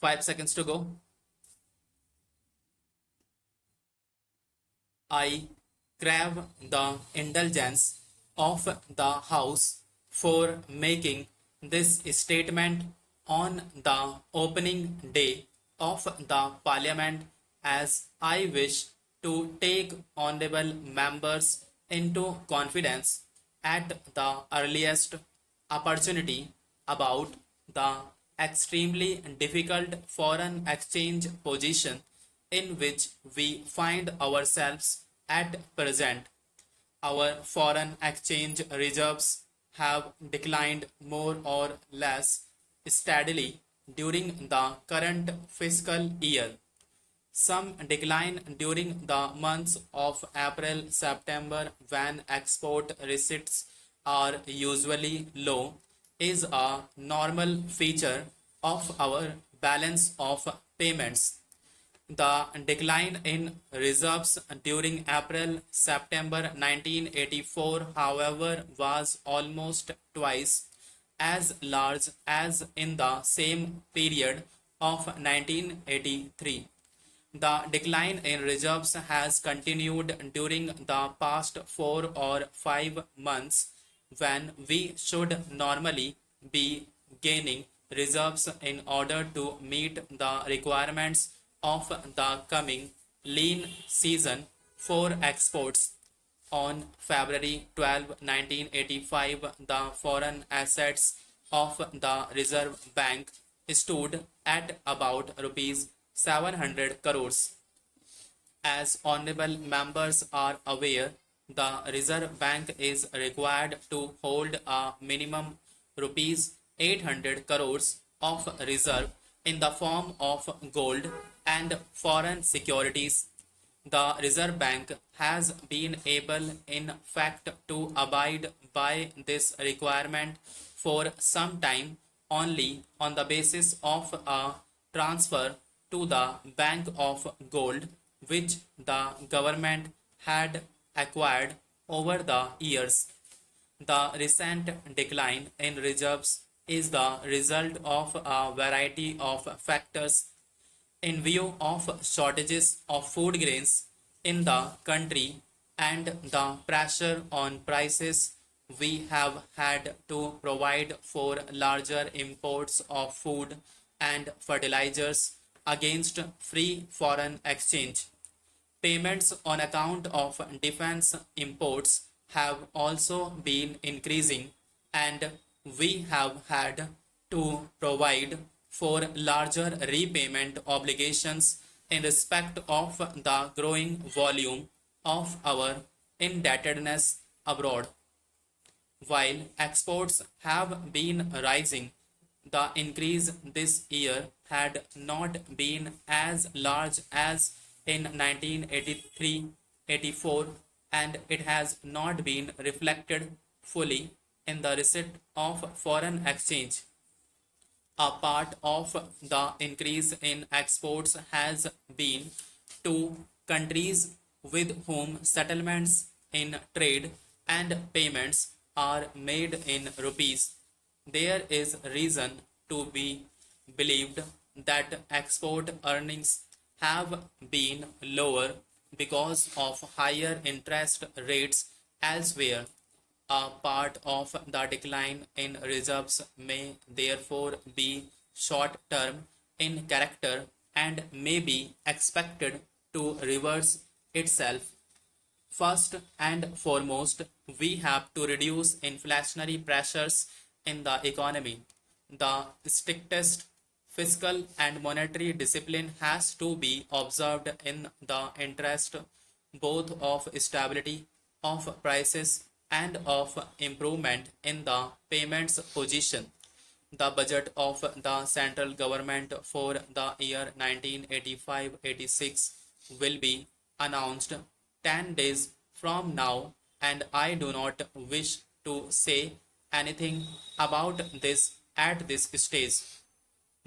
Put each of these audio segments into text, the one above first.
5 seconds to go. I crave the indulgence of the House for making this statement on the opening day of the Parliament, as I wish to take honourable members into confidence at the earliest opportunity about the extremely difficult foreign exchange position in which we find ourselves at present. Our foreign exchange reserves have declined more or less steadily during the current fiscal year. Some decline during the months of April September, when export receipts are usually low, is a normal feature of our balance of payments. The decline in reserves during April September 1984, however, was almost twice as large as in the same period of 1983. The decline in reserves has continued during the past 4 or 5 months, when we should normally be gaining reserves in order to meet the requirements of the coming lean season for exports. On February 12, 1985, the foreign assets of the Reserve Bank stood at about rupees 700 crores. As honorable members are aware, the Reserve Bank is required to hold a minimum rupees 800 crores of reserve in the form of gold and foreign securities. The Reserve Bank has been able, in fact, to abide by this requirement for some time, only on the basis of a transfer to the Bank of Gold, which the government had acquired over the years. The recent decline in reserves is the result of a variety of factors. In view of shortages of food grains in the country and the pressure on prices, we have had to provide for larger imports of food and fertilizers against free foreign exchange. Payments on account of defense imports have also been increasing, and we have had to provide for larger repayment obligations in respect of the growing volume of our indebtedness abroad. While exports have been rising, the increase this year had not been as large as in 1983-84, and it has not been reflected fully in the receipt of foreign exchange. A part of the increase in exports has been to countries with whom settlements in trade and payments are made in rupees. There is reason to be believed that export earnings have been lower because of higher interest rates elsewhere. A part of the decline in reserves may therefore be short term in character and may be expected to reverse itself. First and foremost, we have to reduce inflationary pressures in the economy. The strictest fiscal and monetary discipline has to be observed in the interest both of stability of prices and of improvement in the payments position. The budget of the central government for the year 1985-86 will be announced 10 days from now, and I do not wish to say anything about this at this stage.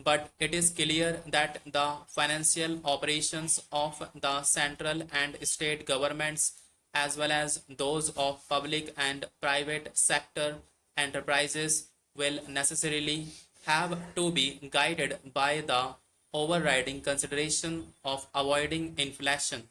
But it is clear that the financial operations of the central and state governments, as well as those of public and private sector enterprises, will necessarily have to be guided by the overriding consideration of avoiding inflation.